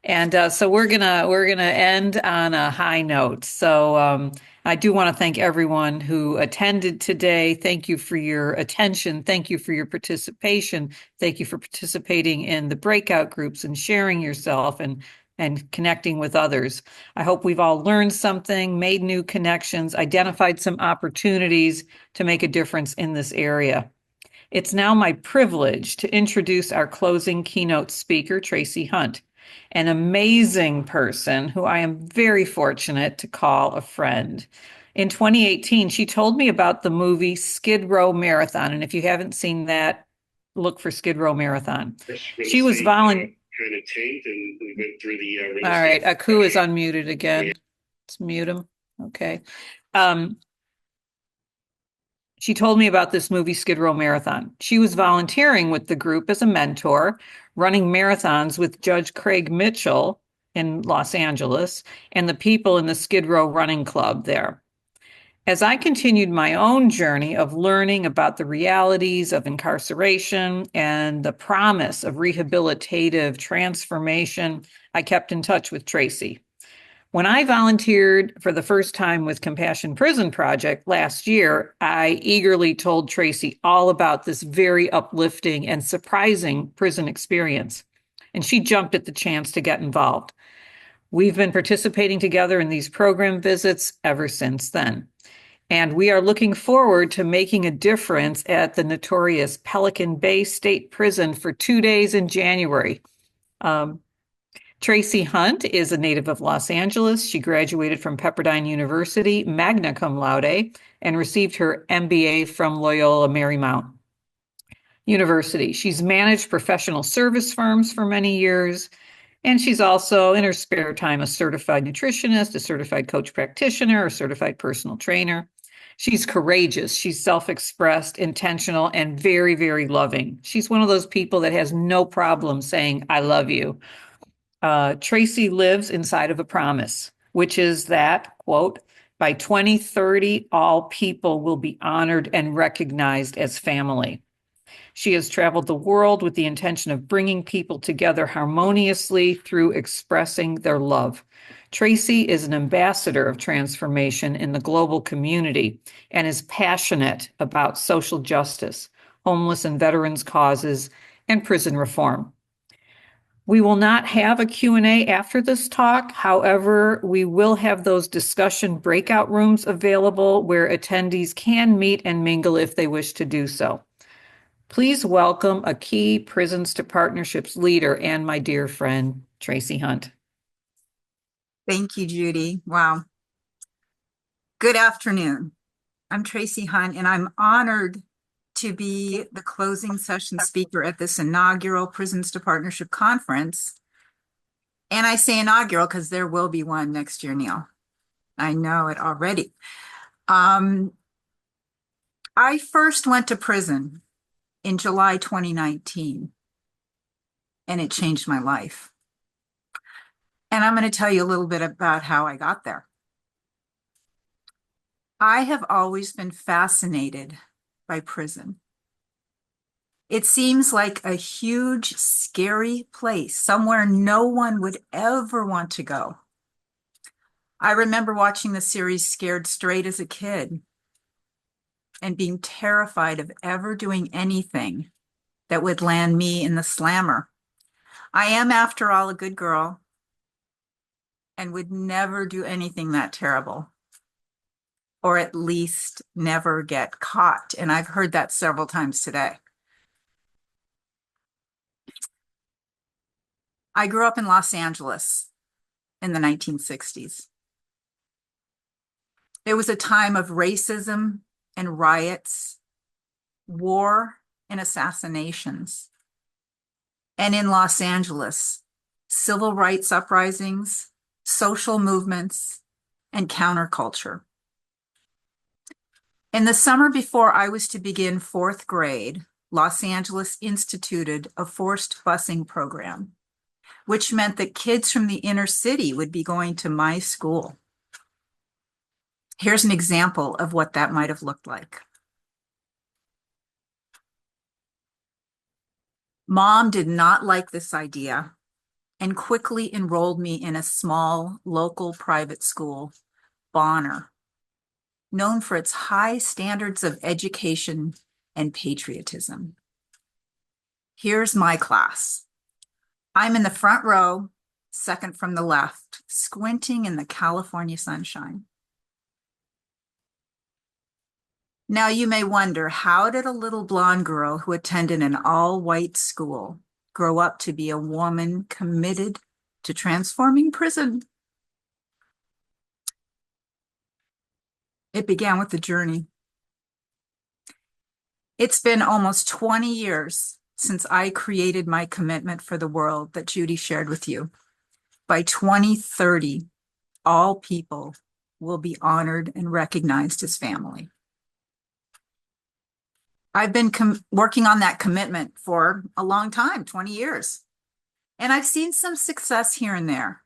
And so we're gonna end on a high note. So I do want to thank everyone who attended today. Thank you for your attention. Thank you for your participation. Thank you for participating in the breakout groups and sharing yourself and connecting with others. I hope we've all learned something, made new connections, identified some opportunities to make a difference in this area. It's now my privilege to introduce our closing keynote speaker, Tracy Hunt, an amazing person who I am very fortunate to call a friend. In 2018, she told me about the movie Skid Row Marathon. And if you haven't seen that, look for Skid Row Marathon. She was volunteering. Kind of tanked and we went through the All right, Aku is unmuted again. Let's mute him. Okay. Um, She told me about this movie, Skid Row Marathon. She was volunteering with the group as a mentor, running marathons with Judge Craig Mitchell in Los Angeles and the people in the Skid Row Running Club there. As I continued my own journey of learning about the realities of incarceration and the promise of rehabilitative transformation, I kept in touch with Tracy. When I volunteered for the first time with Compassion Prison Project last year, I eagerly told Tracy all about this very uplifting and surprising prison experience, and she jumped at the chance to get involved. We've been participating together in these program visits ever since then, and we are looking forward to making a difference at the notorious Pelican Bay State Prison for 2 days in January. Tracy Hunt is a native of Los Angeles. She graduated from Pepperdine University, magna cum laude, and received her MBA from Loyola Marymount University. She's managed professional service firms for many years, and she's also, in her spare time, a certified nutritionist, a certified coach practitioner, a certified personal trainer. She's courageous, she's self-expressed, intentional, and very, very loving. She's one of those people that has no problem saying, I love you. Tracy lives inside of a promise, which is that, quote, by 2030, all people will be honored and recognized as family. She has traveled the world with the intention of bringing people together harmoniously through expressing their love. Tracy is an ambassador of transformation in the global community and is passionate about social justice, homeless and veterans causes, and prison reform. We will not have a Q&A after this talk. However, we will have those discussion breakout rooms available where attendees can meet and mingle if they wish to do so. Please welcome a key Prisons to Partnerships leader and my dear friend, Tracy Hunt. Thank you, Judy. Wow. Good afternoon. I'm Tracy Hunt, and I'm honored to be the closing session speaker at this inaugural Prisons to Partnership conference. And I say inaugural because there will be one next year, Neil. I know it already. I first went to prison in July 2019, and it changed my life. And I'm going to tell you a little bit about how I got there. I have always been fascinated by prison. It seems like a huge, scary place, somewhere no one would ever want to go. I remember watching the series Scared Straight as a kid and being terrified of ever doing anything that would land me in the slammer. I am, after all, a good girl and would never do anything that terrible, or at least never get caught. And I've heard that several times today. I grew up in Los Angeles in the 1960s. It was a time of racism and riots, war and assassinations. And in Los Angeles, civil rights uprisings, social movements, and counterculture. In the summer before I was to begin fourth grade, Los Angeles instituted a forced busing program, which meant that kids from the inner city would be going to my school. Here's an example of what that might have looked like. Mom did not like this idea and quickly enrolled me in a small local private school, Bonner, known for its high standards of education and patriotism. Here's my class. I'm in the front row, second from the left, squinting in the California sunshine. Now you may wonder, how did a little blonde girl who attended an all-white school grow up to be a woman committed to transforming prison? It began with the journey. It's been almost 20 years since I created my commitment for the world that Judy shared with you. By 2030, all people will be honored and recognized as family. I've been working on that commitment for a long time, 20 years. And I've seen some success here and there.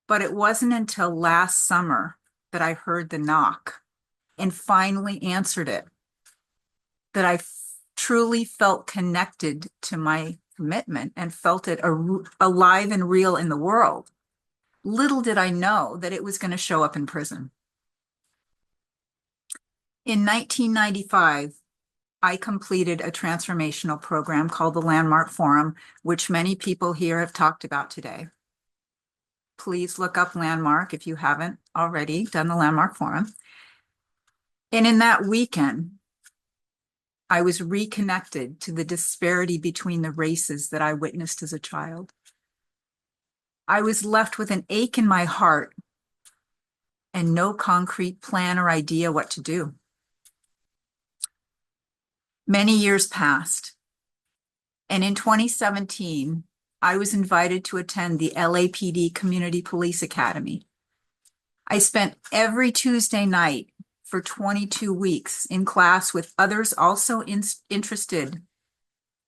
But it wasn't until last summer that I heard the knock and finally answered it, that I truly felt connected to my commitment and felt it alive and real in the world. Little did I know that it was going to show up in prison. In 1995, I completed a transformational program called the Landmark Forum, which many people here have talked about today. Please look up Landmark if you haven't already done the Landmark Forum. And in that weekend, I was reconnected to the disparity between the races that I witnessed as a child. I was left with an ache in my heart and no concrete plan or idea what to do. Many years passed, and in 2017, I was invited to attend the LAPD Community Police Academy. I spent every Tuesday night for 22 weeks in class with others also interested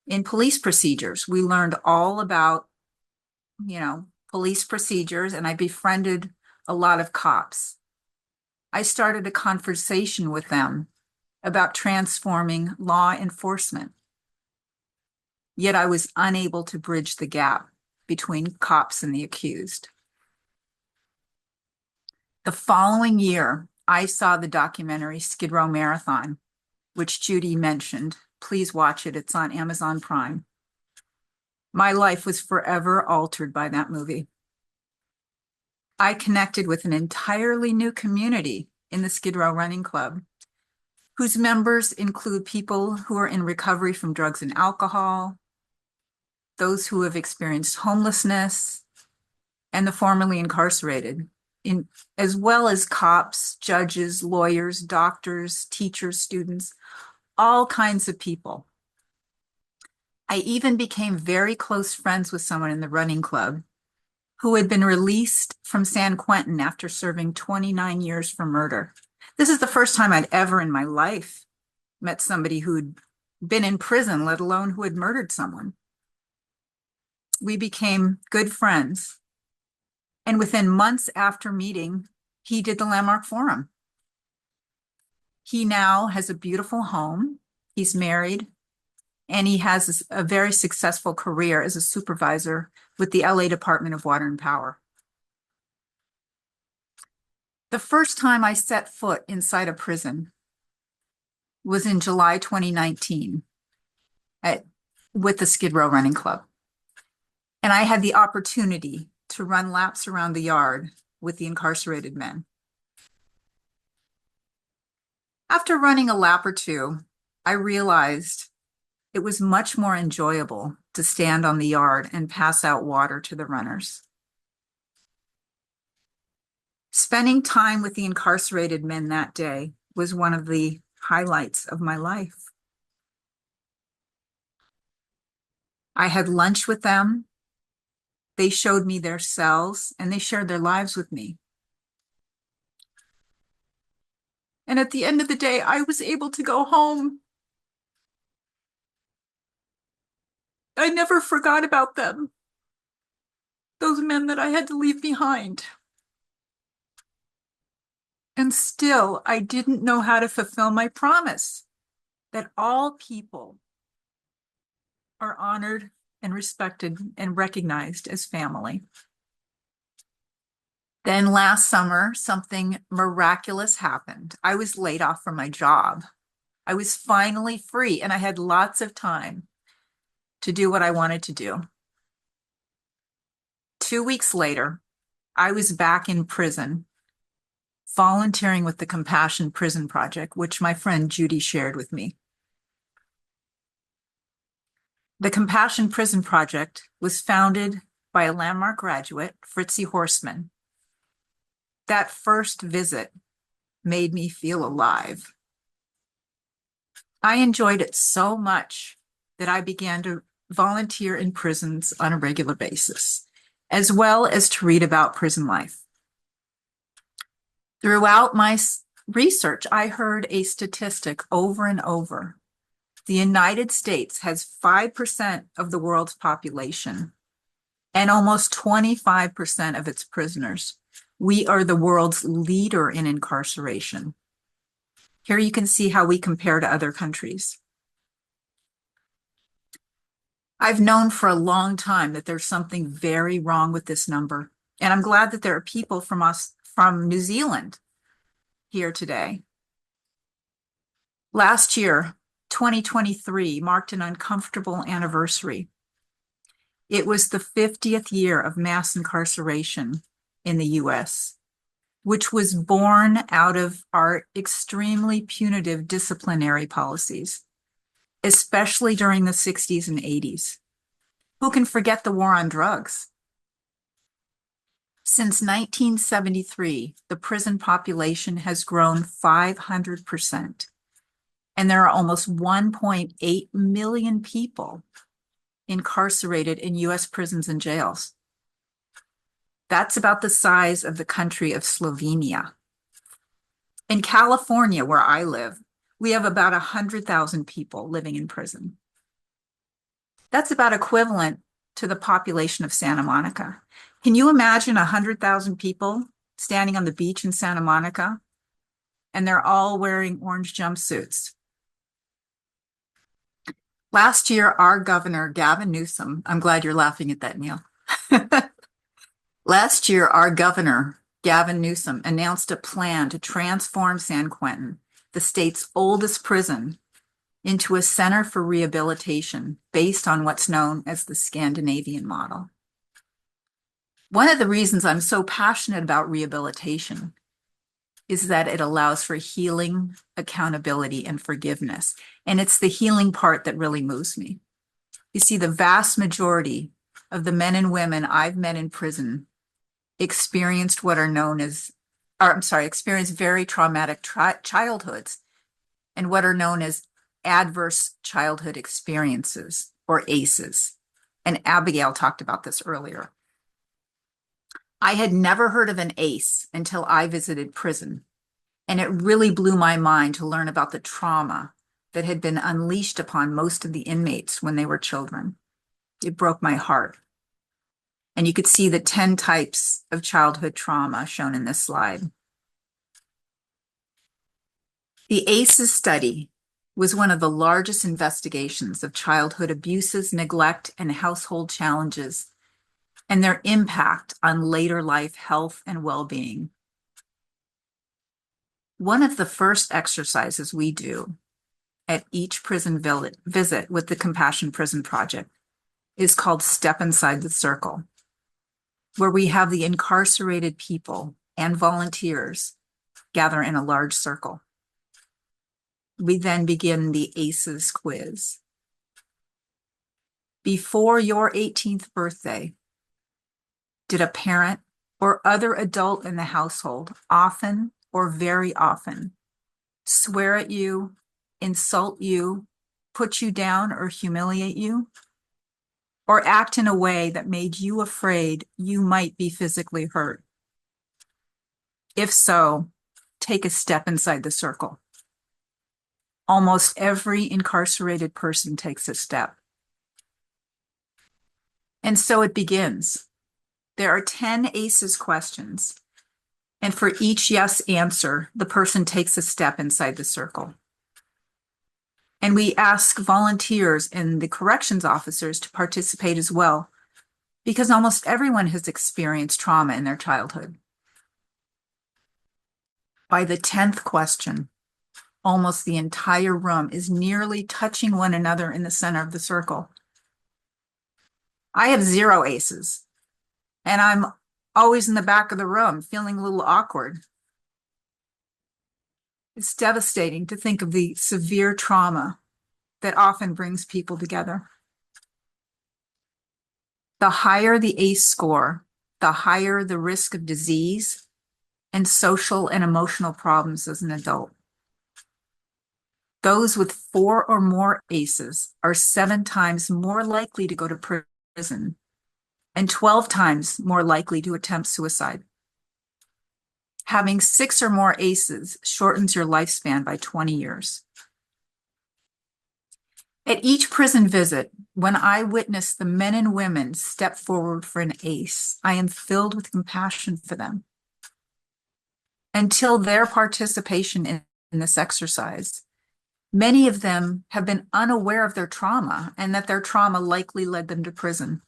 in police procedures. We learned all about, police procedures, and I befriended a lot of cops. I started a conversation with them about transforming law enforcement. Yet I was unable to bridge the gap between cops and the accused. The following year, I saw the documentary Skid Row Marathon, which Judy mentioned. Please watch it. It's on Amazon Prime. My life was forever altered by that movie. I connected with an entirely new community in the Skid Row Running Club, whose members include people who are in recovery from drugs and alcohol, those who have experienced homelessness, and the formerly incarcerated, as well as cops, judges, lawyers, doctors, teachers, students, all kinds of people. I even became very close friends with someone in the running club who had been released from San Quentin after serving 29 years for murder. This is the first time I'd ever in my life met somebody who'd been in prison, let alone who had murdered someone. We became good friends. And within months after meeting, he did the Landmark Forum. He now has a beautiful home. He's married, and he has a very successful career as a supervisor with the LA Department of Water and Power. The first time I set foot inside a prison was in July 2019 with the Skid Row Running Club. And I had the opportunity to run laps around the yard with the incarcerated men. After running a lap or two, I realized it was much more enjoyable to stand on the yard and pass out water to the runners. Spending time with the incarcerated men that day was one of the highlights of my life. I had lunch with them. They showed me their cells and they shared their lives with me. And at the end of the day, I was able to go home. I never forgot about them, those men that I had to leave behind. And still, I didn't know how to fulfill my promise that all people are honored and respected and recognized as family. Then last summer, something miraculous happened. I was laid off from my job. I was finally free, and I had lots of time to do what I wanted to do. 2 weeks later, I was back in prison, volunteering with the Compassion Prison Project, which my friend Judy shared with me. The Compassion Prison Project was founded by a landmark graduate, Fritzie Horstman. That first visit made me feel alive. I enjoyed it so much that I began to volunteer in prisons on a regular basis, as well as to read about prison life. Throughout my research, I heard a statistic over and over. The United States has 5% of the world's population and almost 25% of its prisoners. We are the world's leader in incarceration. Here you can see how we compare to other countries. I've known for a long time that there's something very wrong with this number, and I'm glad that there are people from New Zealand here today. Last year, 2023, marked an uncomfortable anniversary. It was the 50th year of mass incarceration in the US, which was born out of our extremely punitive disciplinary policies, especially during the 60s and 80s. Who can forget the war on drugs? Since 1973, the prison population has grown 500%, and there are almost 1.8 million people incarcerated in US prisons and jails. That's about the size of the country of Slovenia. In California, where I live, we have about 100,000 people living in prison. That's about equivalent to the population of Santa Monica. Can you imagine 100,000 people standing on the beach in Santa Monica, and they're all wearing orange jumpsuits? Last year, our governor, Gavin Newsom, I'm glad you're laughing at that, Neil. Last year, our governor, Gavin Newsom, announced a plan to transform San Quentin, the state's oldest prison, into a center for rehabilitation based on what's known as the Scandinavian model. One of the reasons I'm so passionate about rehabilitation is that it allows for healing, accountability, and forgiveness. And it's the healing part that really moves me. You see, the vast majority of the men and women I've met in prison experienced experienced very traumatic childhoods and what are known as adverse childhood experiences, or ACEs. And Abigail talked about this earlier. I had never heard of an ACE until I visited prison, and it really blew my mind to learn about the trauma that had been unleashed upon most of the inmates when they were children. It broke my heart. And you could see the 10 types of childhood trauma shown in this slide. The ACEs study was one of the largest investigations of childhood abuses, neglect, and household challenges, and their impact on later life health and well-being. One of the first exercises we do at each prison visit with the Compassion Prison Project is called Step Inside the Circle, where we have the incarcerated people and volunteers gather in a large circle. We then begin the ACEs quiz. Before your 18th birthday, did a parent or other adult in the household often or very often swear at you, insult you, put you down, or humiliate you? Or act in a way that made you afraid you might be physically hurt? If so, take a step inside the circle. Almost every incarcerated person takes a step. And so it begins. There are 10 ACEs questions, and for each yes answer, the person takes a step inside the circle. And we ask volunteers and the corrections officers to participate as well, because almost everyone has experienced trauma in their childhood. By the 10th question, almost the entire room is nearly touching one another in the center of the circle. I have 0 aces, and I'm always in the back of the room feeling a little awkward. It's devastating to think of the severe trauma that often brings people together. The higher the ACE score, the higher the risk of disease and social and emotional problems as an adult. Those with 4 or more ACEs are 7 times more likely to go to prison and 12 times more likely to attempt suicide. Having 6 or more ACEs shortens your lifespan by 20 years. At each prison visit, when I witness the men and women step forward for an ACE, I am filled with compassion for them. Until their participation in this exercise, many of them have been unaware of their trauma and that their trauma likely led them to prison.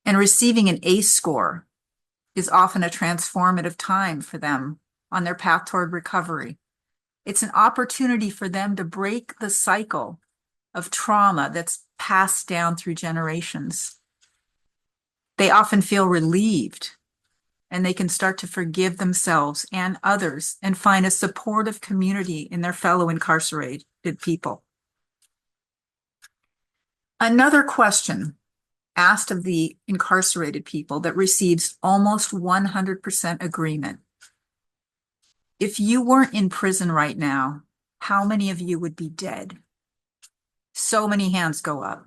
And receiving an ACE score is often a transformative time for them on their path toward recovery. It's an opportunity for them to break the cycle of trauma that's passed down through generations. They often feel relieved, and they can start to forgive themselves and others and find a supportive community in their fellow incarcerated people. Another question asked of the incarcerated people that receives almost 100% agreement. If you weren't in prison right now, how many of you would be dead? So many hands go up.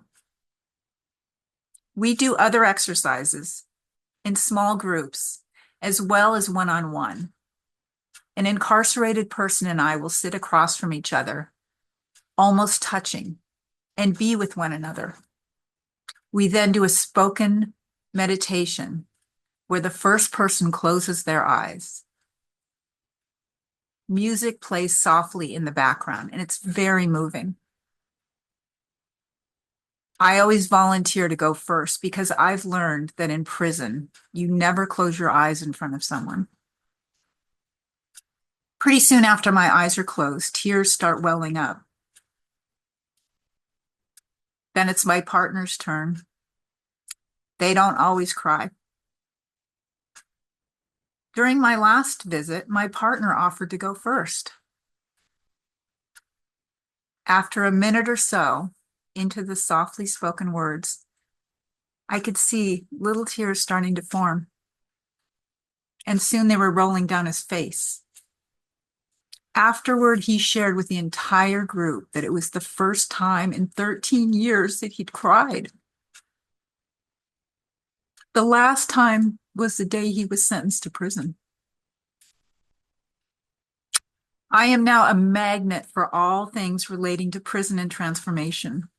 We do other exercises in small groups as well as one-on-one. An incarcerated person and I will sit across from each other, almost touching, and be with one another. We then do a spoken meditation where the first person closes their eyes. Music plays softly in the background, and it's very moving. I always volunteer to go first because I've learned that in prison, you never close your eyes in front of someone. Pretty soon after my eyes are closed, tears start welling up. Then it's my partner's turn. They don't always cry. During my last visit, my partner offered to go first. After a minute or so into the softly spoken words, I could see little tears starting to form. And soon they were rolling down his face. Afterward, he shared with the entire group that it was the first time in 13 years that he'd cried. The last time was the day he was sentenced to prison. I am now a magnet for all things relating to prison and transformation.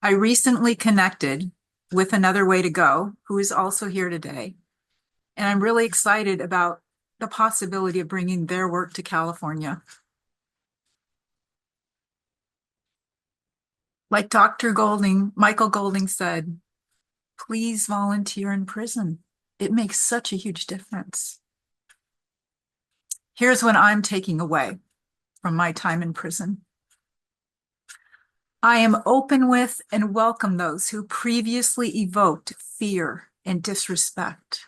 I recently connected with Another Way to Go, who is also here today. And I'm really excited about the possibility of bringing their work to California. Like Dr. Michael Golding said, please volunteer in prison. It makes such a huge difference. Here's what I'm taking away from my time in prison. I am open with and welcome those who previously evoked fear and disrespect.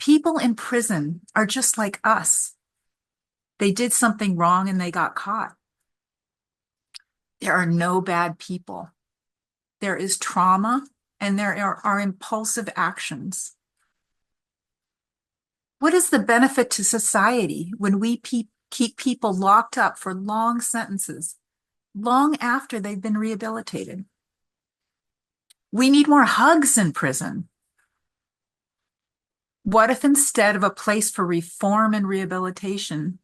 People in prison are just like us. They did something wrong and they got caught. There are no bad people. There is trauma and there are impulsive actions. What is the benefit to society when we keep people locked up for long sentences, long after they've been rehabilitated? We need more hugs in prison. What if instead of a place for reform and rehabilitation,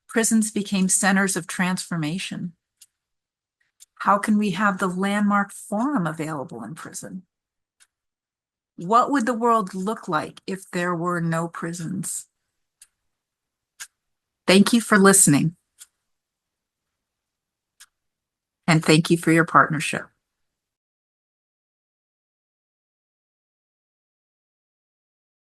prisons became centers of transformation? How can we have the landmark forum available in prison? What would the world look like if there were no prisons? Thank you for listening. and thank you for your partnership.